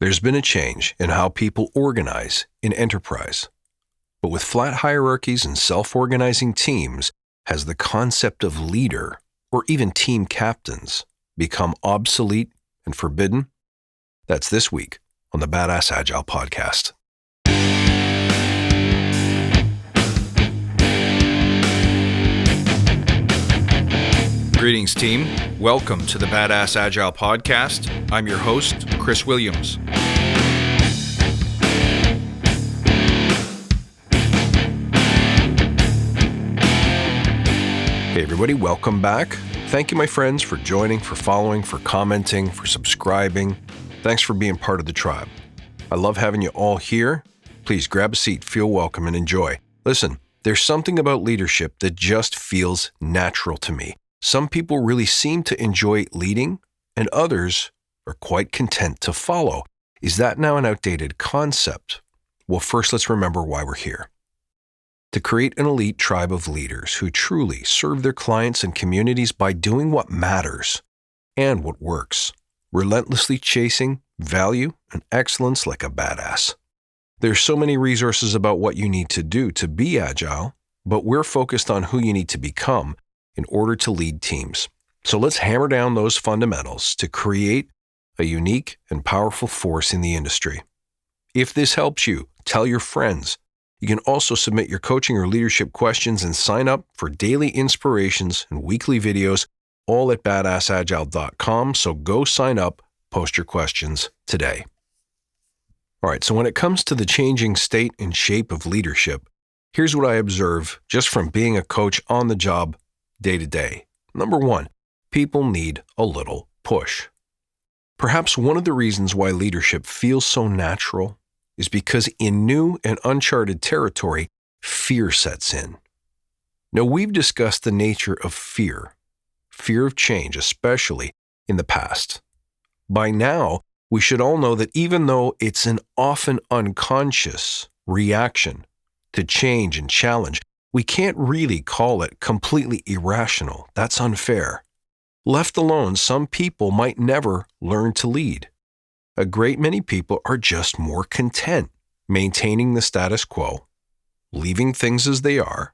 There's been a change in how people organize in enterprise. But with flat hierarchies and self-organizing teams, has the concept of leader or even team captains become obsolete and forbidden? That's this week on the Badass Agile podcast. Greetings, team. Welcome to the Badass Agile podcast. I'm your host, Chris Williams. Hey everybody, welcome back. Thank you, my friends, for joining, for following, for commenting, for subscribing. Thanks for being part of the tribe. I love having you all here. Please grab a seat, feel welcome, and enjoy. Listen, there's something about leadership that just feels natural to me. Some people really seem to enjoy leading, and others are quite content to follow. Is that now an outdated concept? Well, first, let's remember why we're here. To create an elite tribe of leaders who truly serve their clients and communities by doing what matters and what works, relentlessly chasing value and excellence like a badass. There's so many resources about what you need to do to be agile, but we're focused on who you need to become in order to lead teams. So let's hammer down those fundamentals to create a unique and powerful force in the industry. If this helps you, tell your friends. You can also submit your coaching or leadership questions and sign up for daily inspirations and weekly videos, all at badassagile.com. So go sign up, post your questions today. All right, so when it comes to the changing state and shape of leadership, here's what I observe just from being a coach on the job day to day. Number one, people need a little push. Perhaps one of the reasons why leadership feels so natural is because in new and uncharted territory, fear sets in. Now, we've discussed the nature of fear of change, especially in the past. By now, we should all know that even though it's an often unconscious reaction to change and challenge, we can't really call it completely irrational. That's unfair. Left alone, some people might never learn to lead. A great many people are just more content maintaining the status quo, leaving things as they are,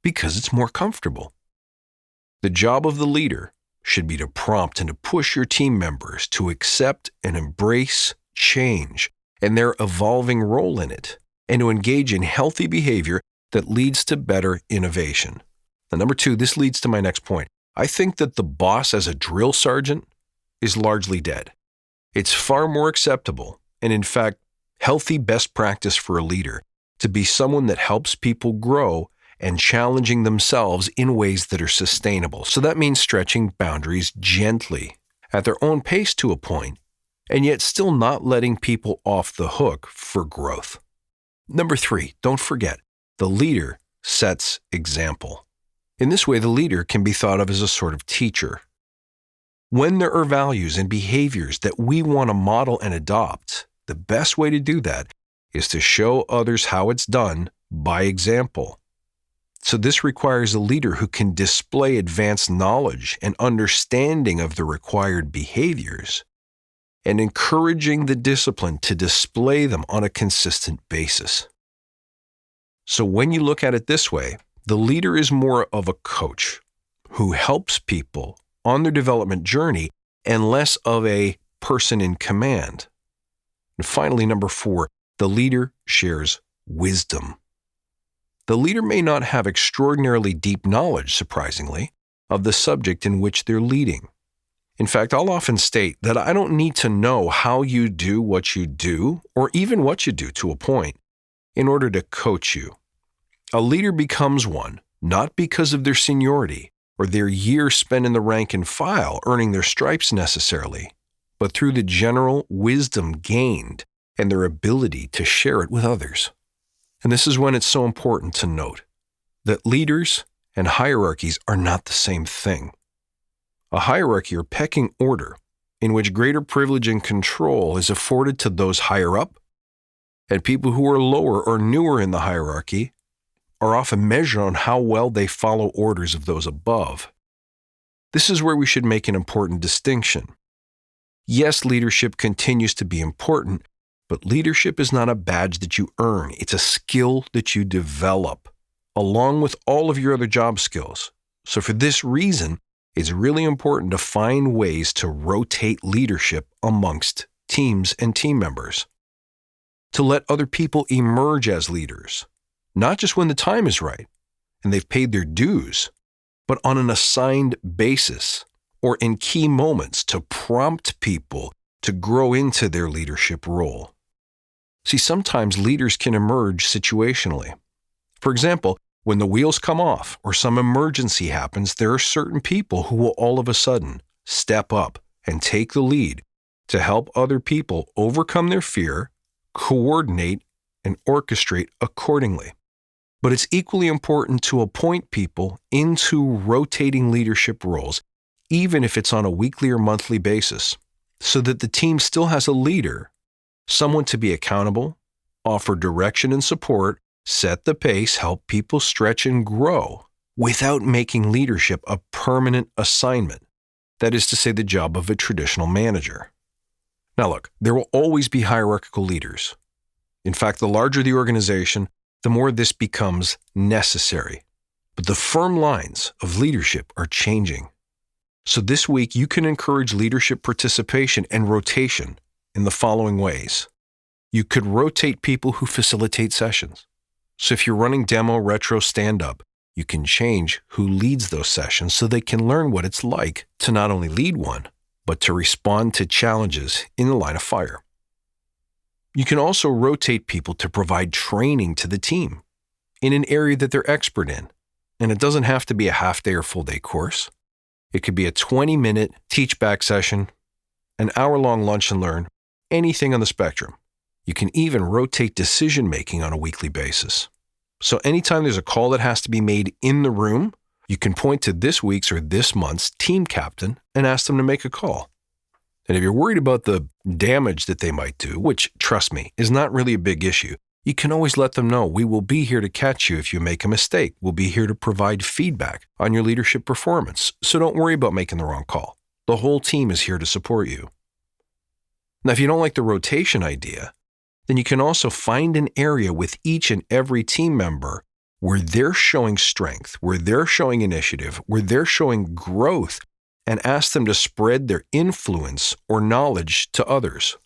because it's more comfortable. The job of the leader should be to prompt and to push your team members to accept and embrace change and their evolving role in it, and to engage in healthy behavior that leads to better innovation. And number two, this leads to my next point. I think that the boss as a drill sergeant is largely dead. It's far more acceptable, and in fact, healthy best practice for a leader to be someone that helps people grow and challenging themselves in ways that are sustainable. So that means stretching boundaries gently at their own pace to a point, and yet still not letting people off the hook for growth. Number three, don't forget, the leader sets example. In this way, the leader can be thought of as a sort of teacher. When there are values and behaviors that we want to model and adopt, the best way to do that is to show others how it's done by example. So this requires a leader who can display advanced knowledge and understanding of the required behaviors and encouraging the discipline to display them on a consistent basis. So when you look at it this way, the leader is more of a coach who helps people on their development journey and less of a person in command. And finally, number four, the leader shares wisdom. The leader may not have extraordinarily deep knowledge, surprisingly, of the subject in which they're leading. In fact, I'll often state that I don't need to know how you do what you do, or even what you do to a point, in order to coach you. A leader becomes one, not because of their seniority or their years spent in the rank and file earning their stripes necessarily, but through the general wisdom gained and their ability to share it with others. And this is when it's so important to note that leaders and hierarchies are not the same thing. A hierarchy or pecking order in which greater privilege and control is afforded to those higher up, and people who are lower or newer in the hierarchy are often measured on how well they follow orders of those above. This is where we should make an important distinction. Yes, leadership continues to be important, But leadership is not a badge that you earn. It's a skill that you develop, along with all of your other job skills. So for this reason, it's really important to find ways to rotate leadership amongst teams and team members. To let other people emerge as leaders, not just when the time is right and they've paid their dues, but on an assigned basis or in key moments to prompt people to grow into their leadership role. See, sometimes leaders can emerge situationally. For example, when the wheels come off or some emergency happens, there are certain people who will all of a sudden step up and take the lead to help other people overcome their fear, coordinate, and orchestrate accordingly. But it's equally important to appoint people into rotating leadership roles, even if it's on a weekly or monthly basis, so that the team still has a leader, someone to be accountable, offer direction and support, set the pace, help people stretch and grow, without making leadership a permanent assignment. That is to say, the job of a traditional manager. Now look, there will always be hierarchical leaders. In fact, the larger the organization, the more this becomes necessary. But the firm lines of leadership are changing. So this week, you can encourage leadership participation and rotation in the following ways. You could rotate people who facilitate sessions. So if you're running demo, retro, stand-up, you can change who leads those sessions so they can learn what it's like to not only lead one, but to respond to challenges in the line of fire. You can also rotate people to provide training to the team in an area that they're expert in. And it doesn't have to be a half-day or full-day course. It could be a 20-minute teach-back session, an hour-long lunch and learn, anything on the spectrum. You can even rotate decision-making on a weekly basis. So anytime there's a call that has to be made in the room, you can point to this week's or this month's team captain and ask them to make a call. And if you're worried about the damage that they might do, which, trust me, is not really a big issue, you can always let them know, we will be here to catch you if you make a mistake. We'll be here to provide feedback on your leadership performance. So don't worry about making the wrong call. The whole team is here to support you. Now, if you don't like the rotation idea, then you can also find an area with each and every team member where they're showing strength, where they're showing initiative, where they're showing growth, and ask them to spread their influence or knowledge to others.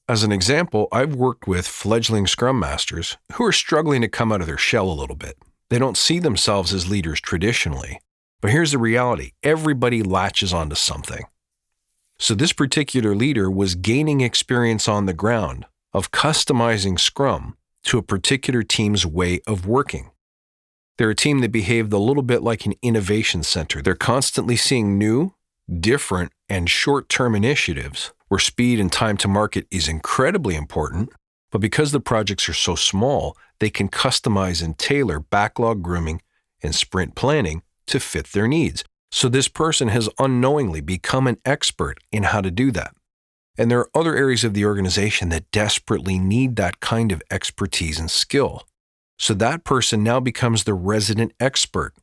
As an example, I've worked with fledgling Scrum Masters who are struggling to come out of their shell a little bit. They don't see themselves as leaders traditionally. But here's the reality. Everybody latches onto something. So this particular leader was gaining experience on the ground of customizing Scrum to a particular team's way of working. They're a team that behaved a little bit like an innovation center. They're constantly seeing new, different, and short-term initiatives where speed and time to market is incredibly important, but because the projects are so small, they can customize and tailor backlog grooming and sprint planning to fit their needs. So this person has unknowingly become an expert in how to do that. And there are other areas of the organization that desperately need that kind of expertise and skill. So that person now becomes the resident expert.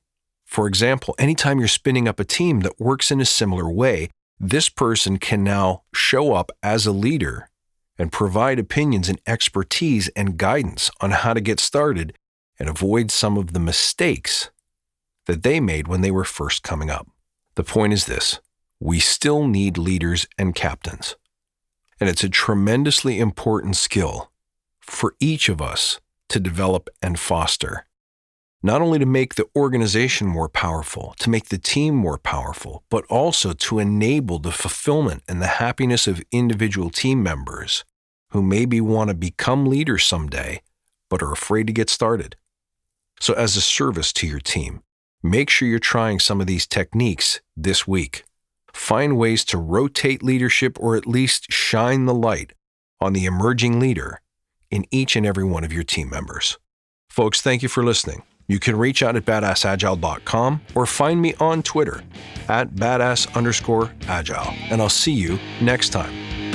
For example, anytime you're spinning up a team that works in a similar way, this person can now show up as a leader and provide opinions and expertise and guidance on how to get started and avoid some of the mistakes that they made when they were first coming up. The point is this: we still need leaders and captains. And it's a tremendously important skill for each of us to develop and foster, not only to make the organization more powerful, to make the team more powerful, but also to enable the fulfillment and the happiness of individual team members who maybe want to become leaders someday, but are afraid to get started. So as a service to your team, make sure you're trying some of these techniques this week. Find ways to rotate leadership or at least shine the light on the emerging leader in each and every one of your team members. Folks, thank you for listening. You can reach out at badassagile.com or find me on Twitter at @badass_agile. And I'll see you next time.